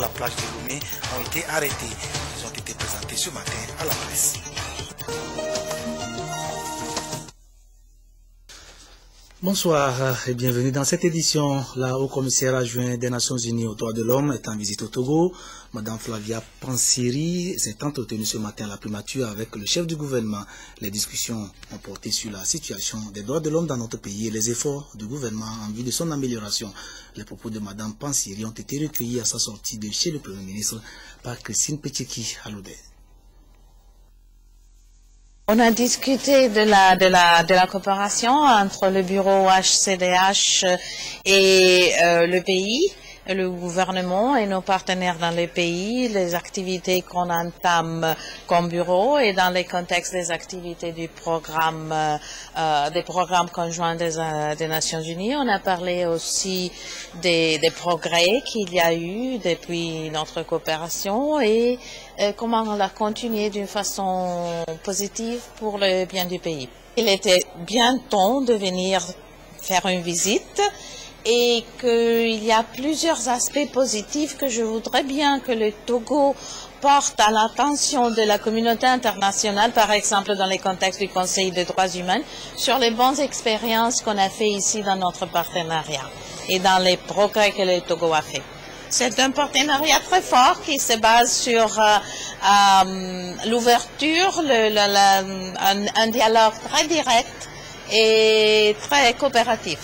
la plage de Lomé ont été arrêtés. Ils ont été présentés ce matin à la presse. Bonsoir et bienvenue dans cette édition. La haut-commissaire adjoint des Nations Unies aux droits de l'homme est en visite au Togo. Madame Flavia Pansiri s'est entretenue ce matin à la primature avec le chef du gouvernement. Les discussions ont porté sur la situation des droits de l'homme dans notre pays et les efforts du gouvernement en vue de son amélioration. Les propos de Madame Pansiri ont été recueillis à sa sortie de chez le Premier ministre par Christine Petcheki Aloudé. On a discuté de la coopération entre le bureau HCDH et le pays, le gouvernement et nos partenaires dans le pays, les activités qu'on entame comme bureau et dans les contextes des activités du programme, des programmes conjoints des Nations Unies. On a parlé aussi des progrès qu'il y a eu depuis notre coopération et comment on l'a continué d'une façon positive pour le bien du pays. Il était bien temps de venir faire une visite et qu'il y a plusieurs aspects positifs que je voudrais bien que le Togo porte à l'attention de la communauté internationale, par exemple dans les contextes du Conseil des droits humains, sur les bonnes expériences qu'on a fait ici dans notre partenariat et dans les progrès que le Togo a fait. C'est un partenariat très fort qui se base sur l'ouverture, un dialogue très direct et très coopératif.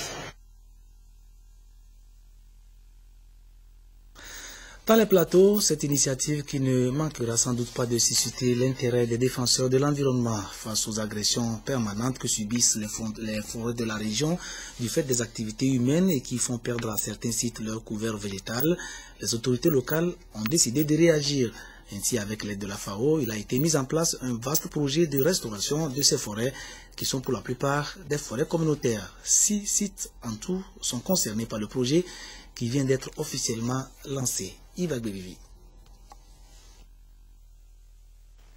Dans les plateaux, cette initiative qui ne manquera sans doute pas de susciter l'intérêt des défenseurs de l'environnement face aux agressions permanentes que subissent les forêts de la région du fait des activités humaines et qui font perdre à certains sites leur couvert végétal. Les autorités locales ont décidé de réagir. Ainsi, avec l'aide de la FAO, il a été mis en place un vaste projet de restauration de ces forêts qui sont pour la plupart des forêts communautaires. 6 sites en tout sont concernés par le projet qui vient d'être officiellement lancé.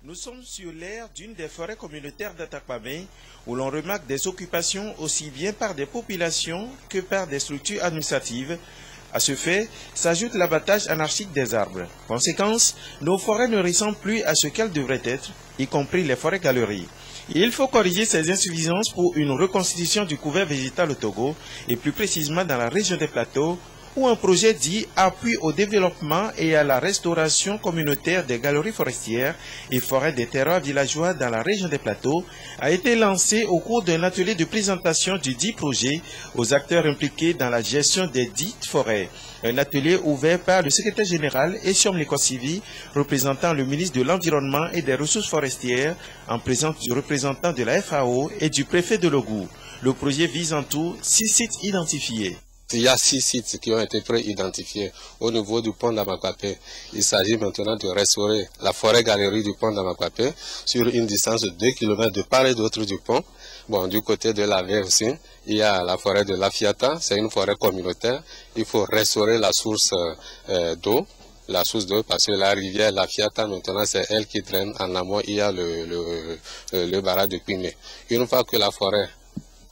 Nous sommes sur l'aire d'une des forêts communautaires d'Atakpamé où l'on remarque des occupations aussi bien par des populations que par des structures administratives. À ce fait, s'ajoute l'abattage anarchique des arbres. Conséquence, nos forêts ne ressemblent plus à ce qu'elles devraient être, y compris les forêts galeries. Il faut corriger ces insuffisances pour une reconstitution du couvert végétal au Togo et plus précisément dans la région des plateaux, où un projet dit appui au développement et à la restauration communautaire des galeries forestières et forêts des terroirs villageois dans la région des plateaux a été lancé au cours d'un atelier de présentation du dit projet aux acteurs impliqués dans la gestion des dites forêts. Un atelier ouvert par le secrétaire général Essiom Lekosivi, représentant le ministre de l'Environnement et des Ressources forestières, en présence du représentant de la FAO et du préfet de Logou. Le projet vise en tout 6 sites identifiés. Il y a 6 sites qui ont été pré-identifiés au niveau du pont d'Amakwapé. Il s'agit maintenant de restaurer la forêt-galerie du pont d'Amakwapé sur une distance de 2 km de part et d'autre du pont. Bon, du côté de la VF aussi, il y a la forêt de l'Afiata, c'est une forêt communautaire. Il faut restaurer la source d'eau. La source d'eau, parce que la rivière, la Fiata, maintenant, c'est elle qui draine. En amont, il y a le barrage de Pimé. Une fois que la forêt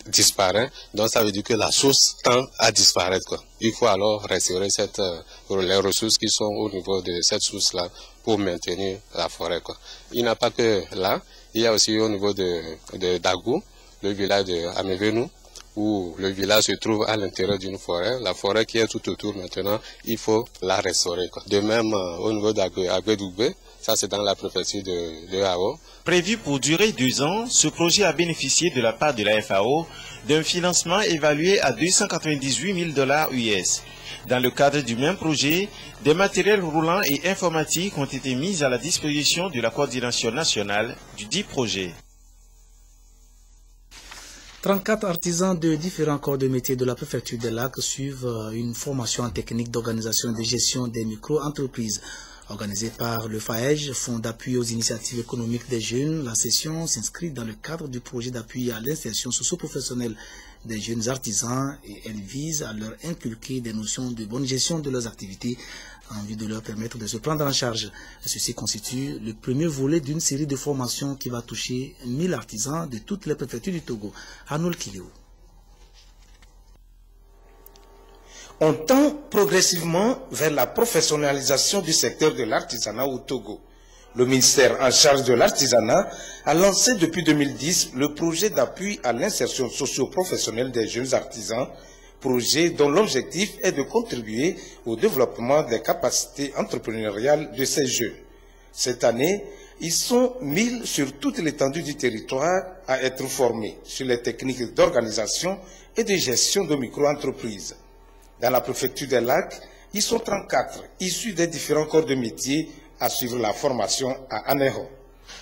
disparaît, donc ça veut dire que la source tend à disparaître, quoi. Il faut alors restaurer les ressources qui sont au niveau de cette source-là pour maintenir la forêt, quoi. Il n'y a pas que là, il y a aussi au niveau de Dagou, le village de Amevenu, où le village se trouve à l'intérieur d'une forêt. La forêt qui est tout autour maintenant, il faut la restaurer, quoi. De même, au niveau d'Agbedougbe, ça c'est dans la préfecture de Hao. Prévu pour durer 2 ans, ce projet a bénéficié de la part de la FAO d'un financement évalué à $298 000 US. Dans le cadre du même projet, des matériels roulants et informatiques ont été mis à la disposition de la coordination nationale du dit projet. 34 artisans de différents corps de métier de la préfecture des Lacs suivent une formation en technique d'organisation et de gestion des micro-entreprises. Organisée par le FAEJ, Fonds d'appui aux initiatives économiques des jeunes, la session s'inscrit dans le cadre du projet d'appui à l'insertion socio-professionnelle des jeunes artisans et elle vise à leur inculquer des notions de bonne gestion de leurs activités en vue de leur permettre de se prendre en charge. Ceci constitue le premier volet d'une série de formations qui va toucher 1000 artisans de toutes les préfectures du Togo. Arnold Kileo. On tend progressivement vers la professionnalisation du secteur de l'artisanat au Togo. Le ministère en charge de l'artisanat a lancé depuis 2010 le projet d'appui à l'insertion socio-professionnelle des jeunes artisans, projet dont l'objectif est de contribuer au développement des capacités entrepreneuriales de ces jeunes. Cette année, ils sont 1000 sur toute l'étendue du territoire à être formés sur les techniques d'organisation et de gestion de micro-entreprises. Dans la préfecture des Lacs, ils sont 34, issus des différents corps de métier à suivre la formation à Anéro.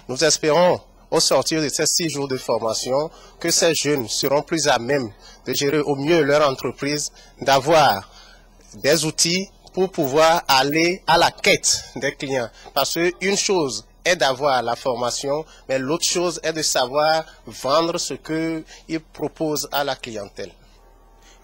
Nous espérons, au sortir de ces 6 jours de formation, que ces jeunes seront plus à même de gérer au mieux leur entreprise, d'avoir des outils pour pouvoir aller à la quête des clients. Parce qu'une chose est d'avoir la formation, mais l'autre chose est de savoir vendre ce qu'ils proposent à la clientèle.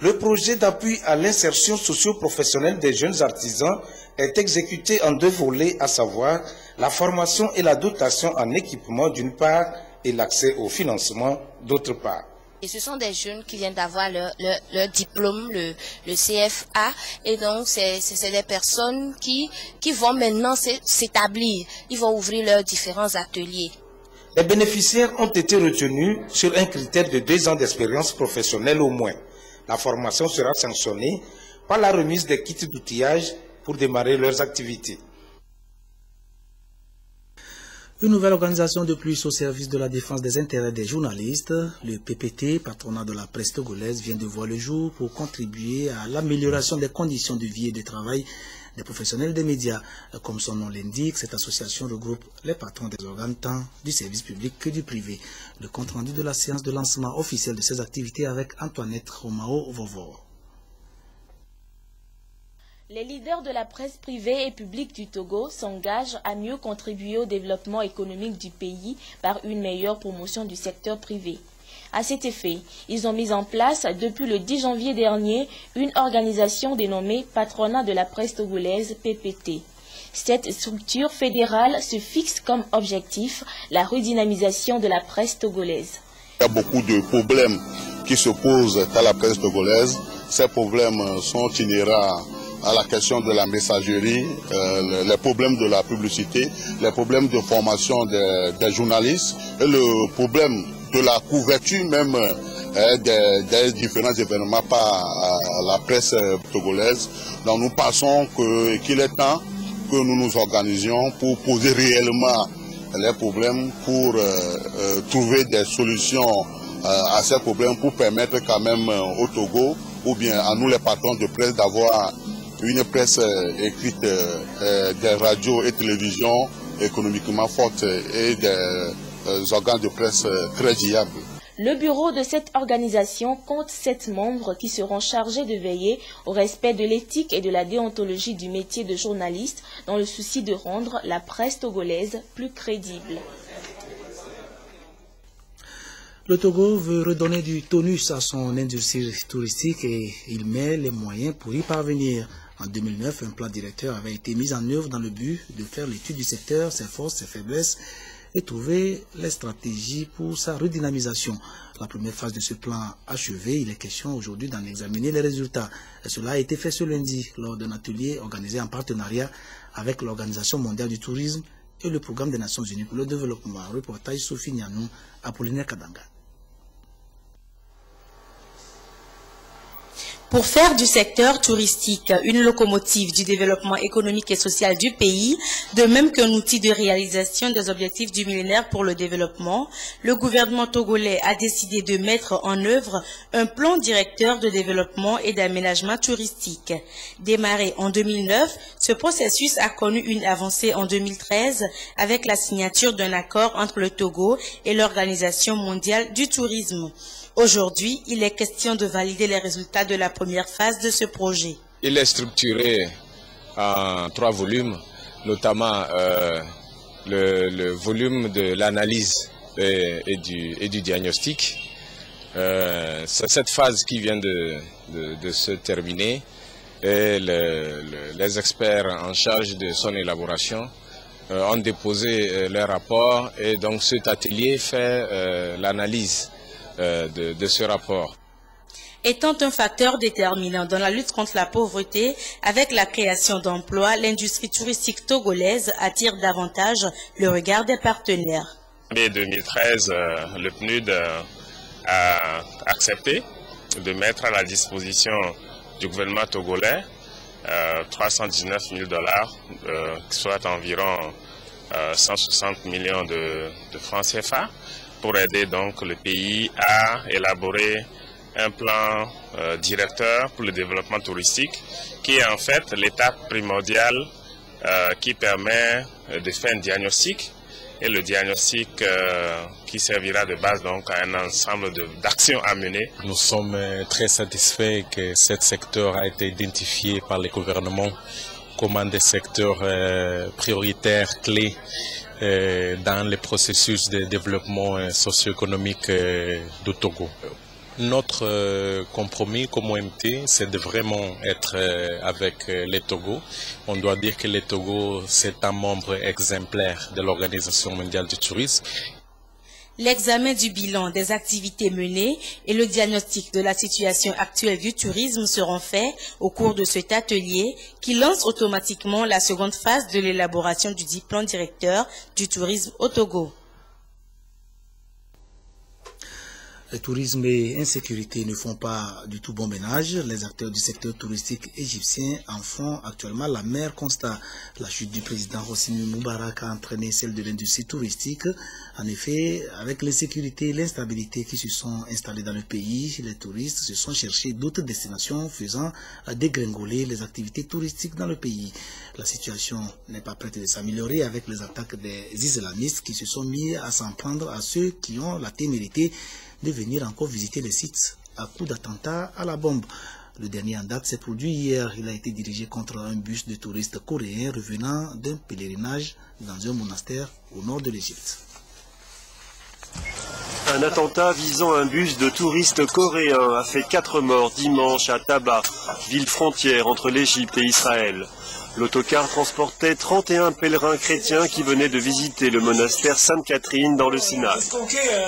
Le projet d'appui à l'insertion socio-professionnelle des jeunes artisans est exécuté en 2 volets, à savoir la formation et la dotation en équipement d'une part et l'accès au financement d'autre part. Et ce sont des jeunes qui viennent d'avoir leur diplôme, le CFA, et donc c'est des personnes qui vont maintenant s'établir, ils vont ouvrir leurs différents ateliers. Les bénéficiaires ont été retenus sur un critère de 2 ans d'expérience professionnelle au moins. La formation sera sanctionnée par la remise des kits d'outillage pour démarrer leurs activités. Une nouvelle organisation de plus au service de la défense des intérêts des journalistes, le PPT, patronat de la presse togolaise, vient de voir le jour pour contribuer à l'amélioration des conditions de vie et de travail des professionnels des médias. Comme son nom l'indique, cette association regroupe les patrons des organes tant du service public que du privé. Le compte rendu de la séance de lancement officiel de ces activités avec Antoinette Romao-Vovo. Les leaders de la presse privée et publique du Togo s'engagent à mieux contribuer au développement économique du pays par une meilleure promotion du secteur privé. À cet effet, ils ont mis en place, depuis le 10 janvier dernier, une organisation dénommée Patronat de la presse togolaise, PPT. Cette structure fédérale se fixe comme objectif la redynamisation de la presse togolaise. Il y a beaucoup de problèmes qui se posent à la presse togolaise. Ces problèmes sont inhérents à la question de la messagerie, les problèmes de la publicité, les problèmes de formation des journalistes et le problème de la couverture même des différents événements par la presse togolaise. Donc nous pensons qu'il est temps que nous nous organisions pour poser réellement les problèmes, pour trouver des solutions à ces problèmes, pour permettre quand même au Togo, ou bien à nous les patrons de presse, d'avoir une presse écrite, des radios et télévisions économiquement fortes et des organes de presse très viables. Le bureau de cette organisation compte 7 membres qui seront chargés de veiller au respect de l'éthique et de la déontologie du métier de journaliste dans le souci de rendre la presse togolaise plus crédible. Le Togo veut redonner du tonus à son industrie touristique et il met les moyens pour y parvenir. En 2009, un plan directeur avait été mis en œuvre dans le but de faire l'étude du secteur, ses forces, ses faiblesses et trouver les stratégies pour sa redynamisation. La première phase de ce plan achevée, il est question aujourd'hui d'en examiner les résultats. Et cela a été fait ce lundi lors d'un atelier organisé en partenariat avec l'Organisation mondiale du tourisme et le Programme des Nations unies pour le développement. Reportage Sophie Nianou, Apollinaire Kadanga. Pour faire du secteur touristique une locomotive du développement économique et social du pays, de même qu'un outil de réalisation des objectifs du millénaire pour le développement, le gouvernement togolais a décidé de mettre en œuvre un plan directeur de développement et d'aménagement touristique. Démarré en 2009, ce processus a connu une avancée en 2013 avec la signature d'un accord entre le Togo et l'Organisation mondiale du tourisme. Aujourd'hui, il est question de valider les résultats de la première phase de ce projet. Il est structuré en 3 volumes, notamment le volume de l'analyse et du diagnostic. C'est cette phase qui vient de se terminer et les experts en charge de son élaboration ont déposé leur rapport et donc cet atelier fait l'analyse de ce rapport. étant un facteur déterminant dans la lutte contre la pauvreté. Avec la création d'emplois, l'industrie touristique togolaise attire davantage le regard des partenaires. En 2013, le PNUD a accepté de mettre à la disposition du gouvernement togolais $319 000, soit environ 160 millions de francs CFA, pour aider donc le pays à élaborer un plan directeur pour le développement touristique, qui est en fait l'étape primordiale qui permet de faire un diagnostic, et le diagnostic qui servira de base donc à un ensemble d'actions à mener. Nous sommes très satisfaits que ce secteur a été identifié par le gouvernement comme un des secteurs prioritaires clés dans le processus de développement socio-économique du Togo. Notre compromis comme OMT, c'est de vraiment être avec le Togo. On doit dire que le Togo, c'est un membre exemplaire de l'Organisation mondiale du tourisme. L'examen du bilan des activités menées et le diagnostic de la situation actuelle du tourisme seront faits au cours de cet atelier qui lance automatiquement la seconde phase de l'élaboration du diplôme directeur du tourisme au Togo. Le tourisme et l'insécurité ne font pas du tout bon ménage. Les acteurs du secteur touristique égyptien en font actuellement l'amère constat. La chute du président Hosni Moubarak a entraîné celle de l'industrie touristique. En effet, avec l'insécurité et l'instabilité qui se sont installées dans le pays, les touristes se sont cherchés d'autres destinations faisant dégringoler les activités touristiques dans le pays. La situation n'est pas prête de s'améliorer avec les attaques des islamistes qui se sont mis à s'en prendre à ceux qui ont la témérité de venir encore visiter les sites à coups d'attentats à la bombe. Le dernier en date s'est produit hier. Il a été dirigé contre un bus de touristes coréens revenant d'un pèlerinage dans un monastère au nord de l'Égypte. Un attentat visant un bus de touristes coréens a fait 4 morts dimanche à Taba, ville frontière entre l'Égypte et Israël. L'autocar transportait 31 pèlerins chrétiens qui venaient de visiter le monastère Sainte-Catherine dans le Sinaï.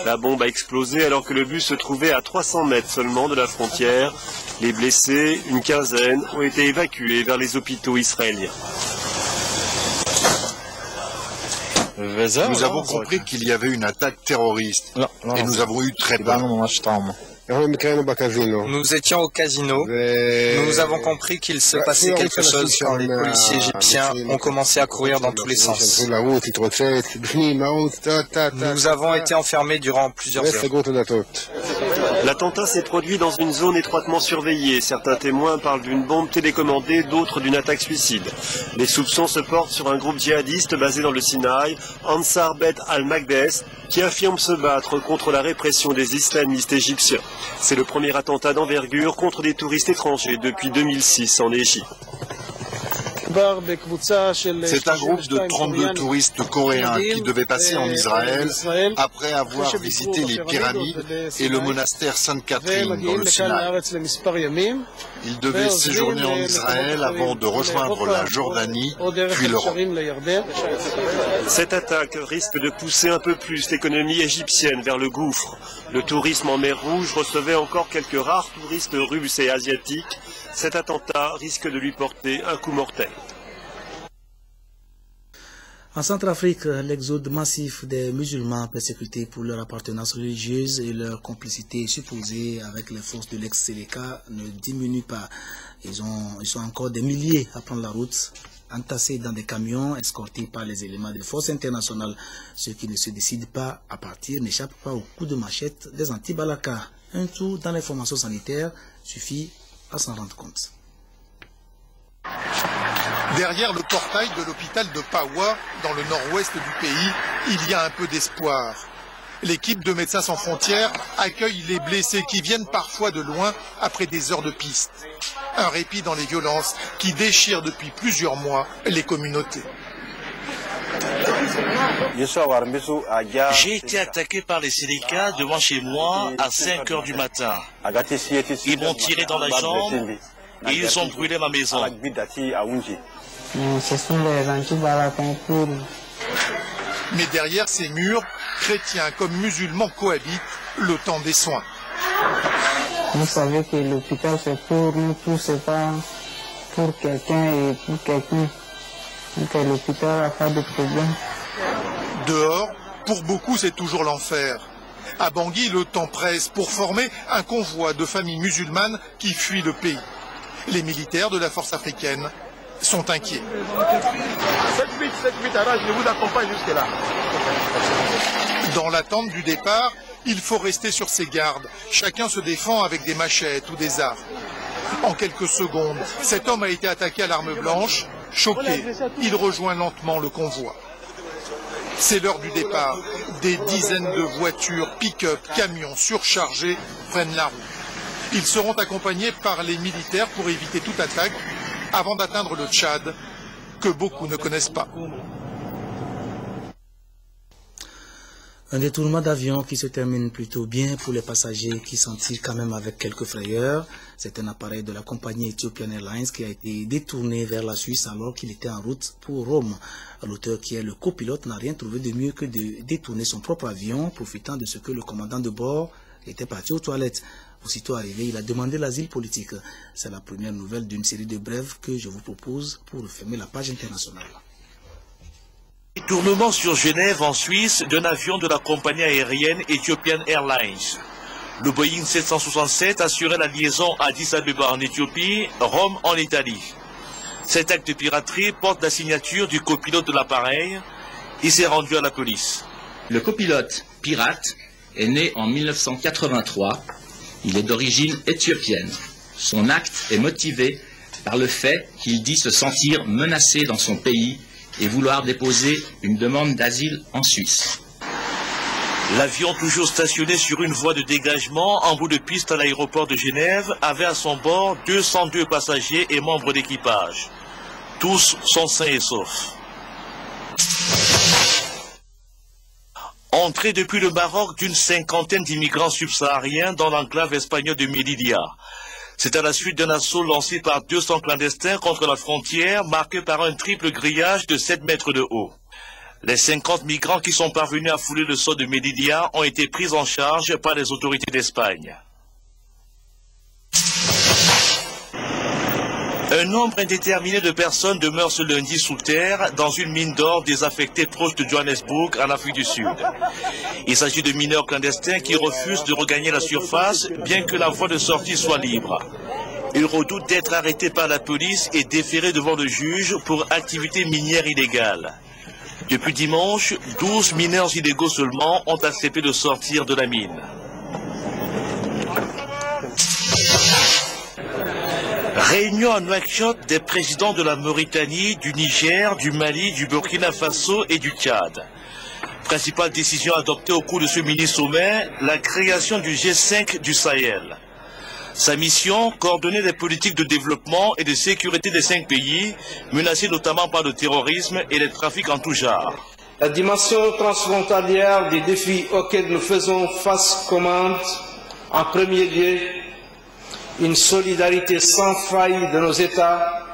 La bombe a explosé alors que le bus se trouvait à 300 mètres seulement de la frontière. Les blessés, une quinzaine, ont été évacués vers les hôpitaux israéliens. Nous avons compris qu'il y avait une attaque terroriste et nous avons eu très peur. Nous étions au casino. Nous avons compris qu'il se passait quelque chose quand les policiers égyptiens ont commencé à courir dans tous les sens. Nous avons été enfermés durant plusieurs heures. L'attentat s'est produit dans une zone étroitement surveillée. Certains témoins parlent d'une bombe télécommandée, d'autres d'une attaque suicide. Les soupçons se portent sur un groupe djihadiste basé dans le Sinaï, Ansar Bet al-Maqdes, qui affirme se battre contre la répression des islamistes égyptiens. C'est le premier attentat d'envergure contre des touristes étrangers depuis 2006 en Égypte. C'est un groupe de 32 touristes coréens qui devaient passer en Israël après avoir visité les pyramides et le monastère Sainte-Catherine dans le Sinaï. Ils devaient séjourner en Israël avant de rejoindre la Jordanie, puis l'Europe. Cette attaque risque de pousser un peu plus l'économie égyptienne vers le gouffre. Le tourisme en mer Rouge recevait encore quelques rares touristes russes et asiatiques. Cet attentat risque de lui porter un coup mortel. En Centrafrique, l'exode massif des musulmans persécutés pour leur appartenance religieuse et leur complicité supposée avec les forces de l'ex-Séléka ne diminue pas. Ils sont encore des milliers à prendre la route, entassés dans des camions, escortés par les éléments des forces internationales. Ceux qui ne se décident pas à partir n'échappent pas au coup de machette des anti-Balaka. Un tour dans l'information sanitaire suffit à s'en rendre compte. Derrière le portail de l'hôpital de Pawa, dans le nord-ouest du pays, il y a un peu d'espoir. L'équipe de Médecins sans frontières accueille les blessés qui viennent parfois de loin après des heures de piste. Un répit dans les violences qui déchirent depuis plusieurs mois les communautés. J'ai été attaqué par les Séléka devant chez moi à 5 heures du matin. Ils m'ont tiré dans la jambe et ils ont brûlé ma maison. Ce sont les anti-Balaka. Mais derrière ces murs, chrétiens comme musulmans cohabitent le temps des soins. Vous savez que l'hôpital c'est pour nous tous, c'est pas pour quelqu'un et pour quelqu'un. Donc l'hôpital a pas de problème. Dehors, pour beaucoup c'est toujours l'enfer. À Bangui, le temps presse pour former un convoi de familles musulmanes qui fuient le pays. Les militaires de la force africaine sont inquiets. Dans l'attente du départ, il faut rester sur ses gardes. Chacun se défend avec des machettes ou des armes. En quelques secondes, cet homme a été attaqué à l'arme blanche. Choqué, il rejoint lentement le convoi. C'est l'heure du départ. Des dizaines de voitures, pick-up, camions surchargés prennent la route. Ils seront accompagnés par les militaires pour éviter toute attaque avant d'atteindre le Tchad, que beaucoup ne connaissent pas. Un détournement d'avion qui se termine plutôt bien pour les passagers qui s'en tirent quand même avec quelques frayeurs. C'est un appareil de la compagnie Ethiopian Airlines qui a été détourné vers la Suisse alors qu'il était en route pour Rome. L'auteur, qui est le copilote, n'a rien trouvé de mieux que de détourner son propre avion, profitant de ce que le commandant de bord était parti aux toilettes. Aussitôt arrivé, il a demandé l'asile politique. C'est la première nouvelle d'une série de brèves que je vous propose pour refermer la page internationale. Détournement sur Genève en Suisse d'un avion de la compagnie aérienne Ethiopian Airlines. Le Boeing 767 assurait la liaison Addis Abeba en Éthiopie, Rome en Italie. Cet acte de piraterie porte la signature du copilote de l'appareil. Il s'est rendu à la police. Le copilote pirate est né en 1983. Il est d'origine éthiopienne. Son acte est motivé par le fait qu'il dit se sentir menacé dans son pays et vouloir déposer une demande d'asile en Suisse. L'avion, toujours stationné sur une voie de dégagement en bout de piste à l'aéroport de Genève, avait à son bord 202 passagers et membres d'équipage. Tous sont sains et saufs. Entrée depuis le Maroc d'une cinquantaine d'immigrants subsahariens dans l'enclave espagnole de Melilla. C'est à la suite d'un assaut lancé par 200 clandestins contre la frontière, marqué par un triple grillage de 7 mètres de haut. Les 50 migrants qui sont parvenus à fouler le sol de Melilla ont été pris en charge par les autorités d'Espagne. Un nombre indéterminé de personnes demeurent ce lundi sous terre dans une mine d'or désaffectée proche de Johannesburg, en Afrique du Sud. Il s'agit de mineurs clandestins qui refusent de regagner la surface, bien que la voie de sortie soit libre. Ils redoutent d'être arrêtés par la police et déférés devant le juge pour activité minière illégale. Depuis dimanche, 12 mineurs illégaux seulement ont accepté de sortir de la mine. Réunion à Nouakchott des présidents de la Mauritanie, du Niger, du Mali, du Burkina Faso et du Tchad. Principale décision adoptée au cours de ce mini-sommet, la création du G5 du Sahel. Sa mission, coordonner les politiques de développement et de sécurité des 5 pays, menacés notamment par le terrorisme et les trafics en tout genre. La dimension transfrontalière des défis auxquels nous faisons face commande, en premier lieu, une solidarité sans faille de nos États.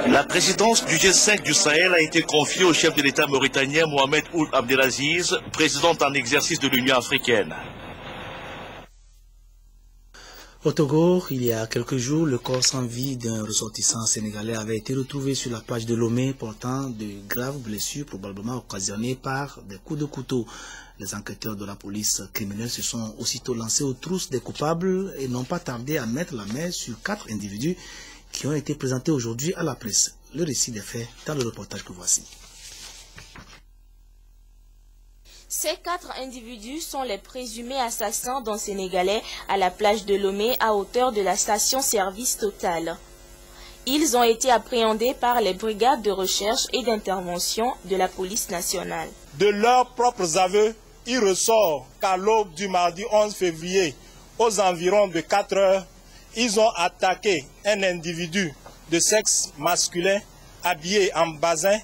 La présidence du G5 du Sahel a été confiée au chef de l'État mauritanien Mohamed Ould Abdelaziz, président en exercice de l'Union africaine. Au Togo, il y a quelques jours, le corps sans vie d'un ressortissant sénégalais avait été retrouvé sur la plage de Lomé portant de graves blessures probablement occasionnées par des coups de couteau. Les enquêteurs de la police criminelle se sont aussitôt lancés aux trousses des coupables et n'ont pas tardé à mettre la main sur 4 individus qui ont été présentés aujourd'hui à la presse. Le récit des faits dans le reportage que voici. Ces 4 individus sont les présumés assassins d'un Sénégalais à la plage de Lomé à hauteur de la station-service Total. Ils ont été appréhendés par les brigades de recherche et d'intervention de la police nationale. De leurs propres aveux, il ressort qu'à l'aube du mardi 11 février, aux environs de 4 heures, ils ont attaqué un individu de sexe masculin habillé en basin,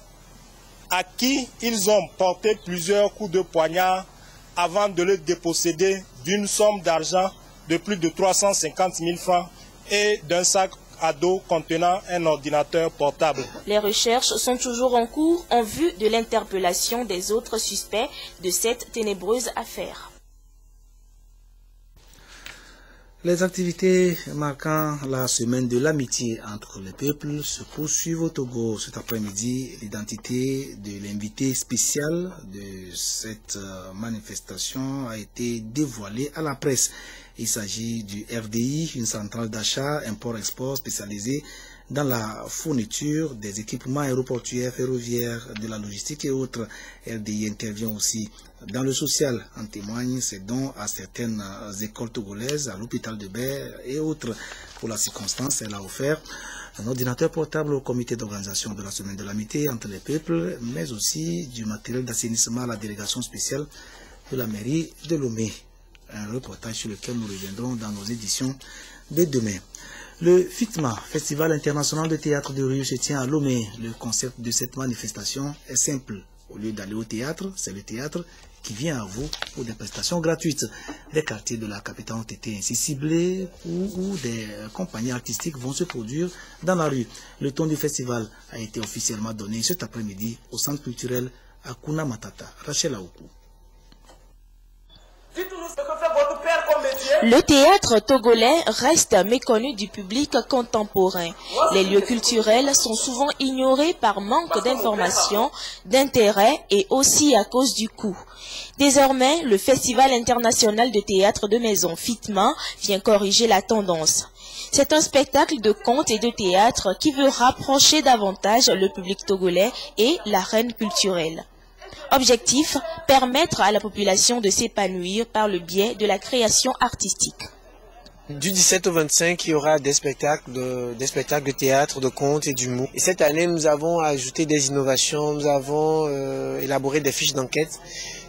à qui ils ont porté plusieurs coups de poignard avant de le déposséder d'une somme d'argent de plus de 350 000 francs et d'un sac à dos contenant un ordinateur portable. Les recherches sont toujours en cours en vue de l'interpellation des autres suspects de cette ténébreuse affaire. Les activités marquant la semaine de l'amitié entre les peuples se poursuivent au Togo. Cet après-midi, l'identité de l'invité spécial de cette manifestation a été dévoilée à la presse. Il s'agit du RDI, une centrale d'achat import-export spécialisée dans la fourniture des équipements aéroportuaires, ferroviaires, de la logistique et autres. RDI intervient aussi dans le social. En témoignent ses dons à certaines écoles togolaises, à l'hôpital de Baie et autres. Pour la circonstance, elle a offert un ordinateur portable au comité d'organisation de la semaine de l'amitié entre les peuples, mais aussi du matériel d'assainissement à la délégation spéciale de la mairie de Lomé. Un reportage sur lequel nous reviendrons dans nos éditions de demain. Le FITMA, Festival international de théâtre de rue, se tient à Lomé. Le concept de cette manifestation est simple. Au lieu d'aller au théâtre, c'est le théâtre qui vient à vous pour des prestations gratuites. Des quartiers de la capitale ont été ainsi ciblés où des compagnies artistiques vont se produire dans la rue. Le ton du festival a été officiellement donné cet après-midi au centre culturel Akuna Matata. Rachel Aoukou. Le théâtre togolais reste méconnu du public contemporain. Les lieux culturels sont souvent ignorés par manque d'informations, d'intérêt et aussi à cause du coût. Désormais, le Festival international de théâtre de maison FITMA vient corriger la tendance. C'est un spectacle de contes et de théâtre qui veut rapprocher davantage le public togolais et l'arène culturelle. Objectif, permettre à la population de s'épanouir par le biais de la création artistique. Du 17 au 25, il y aura des spectacles de théâtre, de contes et d'humour. Et cette année, nous avons ajouté des innovations, nous avons élaboré des fiches d'enquête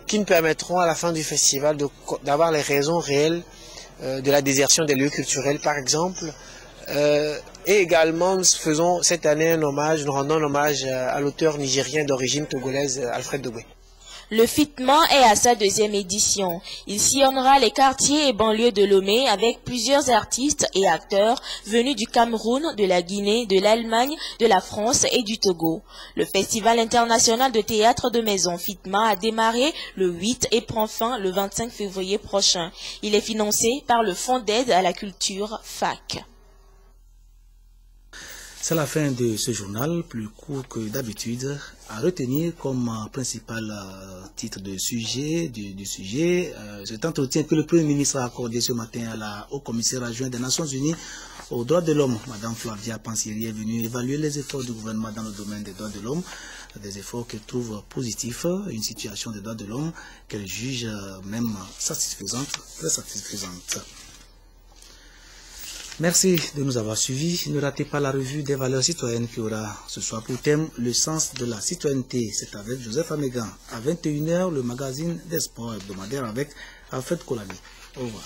qui nous permettront à la fin du festival d'avoir les raisons réelles de la désertion des lieux culturels, par exemple. Et également, nous faisons cette année nous rendons un hommage à l'auteur nigérien d'origine togolaise, Alfred Dogwe. Le FITMA est à sa deuxième édition. Il sillonnera les quartiers et banlieues de Lomé avec plusieurs artistes et acteurs venus du Cameroun, de la Guinée, de l'Allemagne, de la France et du Togo. Le Festival international de théâtre de maison FITMA a démarré le 8 et prend fin le 25 février prochain. Il est financé par le Fonds d'aide à la culture FAC. C'est la fin de ce journal, plus court que d'habitude, à retenir comme principal titre de sujet, cet entretien que le Premier ministre a accordé ce matin à la haut-commissaire adjointe des Nations Unies aux droits de l'homme. Madame Flavia Pansiri est venue évaluer les efforts du gouvernement dans le domaine des droits de l'homme, des efforts qu'elle trouve positifs, une situation des droits de l'homme qu'elle juge même satisfaisante, très satisfaisante. Merci de nous avoir suivis. Ne ratez pas la revue des valeurs citoyennes qui aura ce soir pour thème le sens de la citoyenneté. C'est avec Joseph Amégan. À 21 h, le magazine des sports hebdomadaires avec Alfred Kolami. Au revoir.